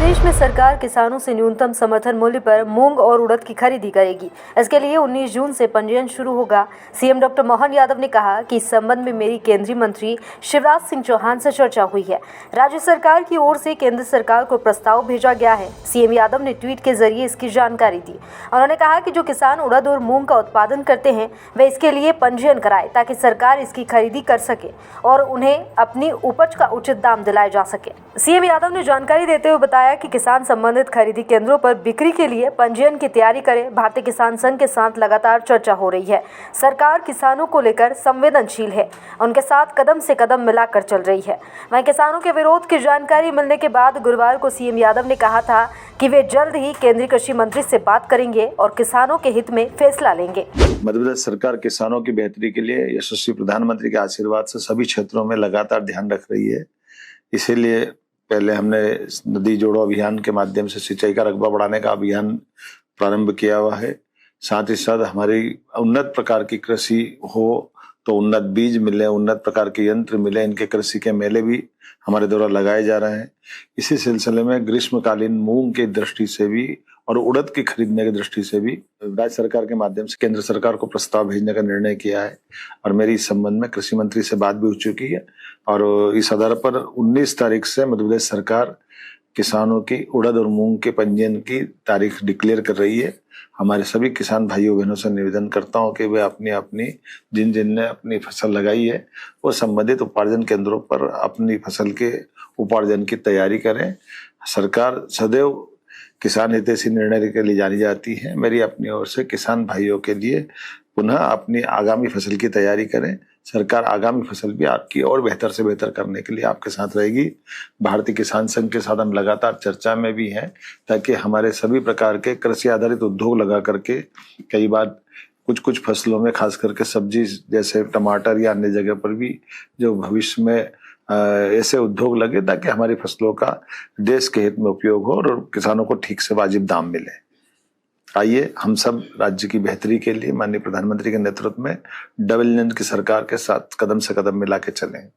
प्रदेश में सरकार किसानों से न्यूनतम समर्थन मूल्य पर मूंग और उड़द की खरीदी करेगी। इसके लिए 19 जून से पंजीयन शुरू होगा। सीएम डॉक्टर मोहन यादव ने कहा कि इस संबंध में मेरी केंद्रीय मंत्री शिवराज सिंह चौहान से चर्चा हुई है। राज्य सरकार की ओर से केंद्र सरकार को प्रस्ताव भेजा गया है। सीएम यादव ने ट्वीट के जरिए इसकी जानकारी दी। उन्होंने कहा कि जो किसान उड़द और मूंग का उत्पादन करते हैं वे इसके लिए पंजीयन कराए ताकि सरकार इसकी खरीदी कर सके और उन्हें अपनी उपज का उचित दाम दिलाया जा सके। सीएम यादव ने जानकारी देते हुए बताया कि किसान संबंधित खरीदी केंद्रों पर बिक्री के लिए पंजीयन की तैयारी करें। भारतीय किसान संघ के साथ लगातार चर्चा हो रही है। सरकार किसानों को लेकर संवेदनशील है, उनके साथ कदम से कदम मिलाकर चल रही है। वहीं किसानों के विरोध की जानकारी मिलने के बाद गुरुवार को सीएम यादव ने कहा था कि वे जल्द ही केंद्रीय कृषि मंत्री से बात करेंगे और किसानों के हित में फैसला लेंगे। मध्य प्रदेश सरकार किसानों की बेहतरी के लिए यशस्वी प्रधानमंत्री के आशीर्वाद से सभी क्षेत्रों में लगातार ध्यान रख रही है। इसीलिए पहले हमने नदी जोड़ो अभियान के माध्यम से सिंचाई का रकबा बढ़ाने का अभियान प्रारंभ किया हुआ है। साथ ही साथ हमारी उन्नत प्रकार की कृषि हो तो उन्नत बीज मिले, उन्नत प्रकार के यंत्र मिले, इनके कृषि के मेले भी हमारे द्वारा लगाए जा रहे हैं। इसी सिलसिले में ग्रीष्मकालीन मूंग की दृष्टि से भी और उड़द की खरीदने की दृष्टि से भी राज्य सरकार के माध्यम से केंद्र सरकार को प्रस्ताव भेजने का निर्णय किया है और मेरी इस संबंध में कृषि मंत्री से बात भी हो चुकी है। और इस आधार पर 19 तारीख से मध्य प्रदेश सरकार किसानों की उड़द और मूंग के पंजीयन की तारीख डिक्लेयर कर रही है। हमारे सभी किसान भाइयों बहनों से निवेदन करता हूं कि वे अपनी अपनी जिन ने अपनी फसल लगाई है वो संबंधित उपार्जन केंद्रों पर अपनी फसल के उपार्जन की तैयारी करें। सरकार सदैव किसान हितैषी निर्णय के लिए जानी जाती है। मेरी अपनी ओर से किसान भाइयों के लिए पुनः अपनी आगामी फसल की तैयारी करें। सरकार आगामी फसल भी आपकी और बेहतर से बेहतर करने के लिए आपके साथ रहेगी। भारतीय किसान संघ के साथ हम लगातार चर्चा में भी हैं ताकि हमारे सभी प्रकार के कृषि आधारित उद्योग लगा करके कई बार कुछ फसलों में खास करके सब्जी जैसे टमाटर या अन्य जगह पर भी जो भविष्य में ऐसे उद्योग लगे ताकि हमारी फसलों का देश के हित में उपयोग हो और किसानों को ठीक से वाजिब दाम मिले। आइए हम सब राज्य की बेहतरी के लिए माननीय प्रधानमंत्री के नेतृत्व में डबल इंजन की सरकार के साथ कदम से कदम मिला के चलें।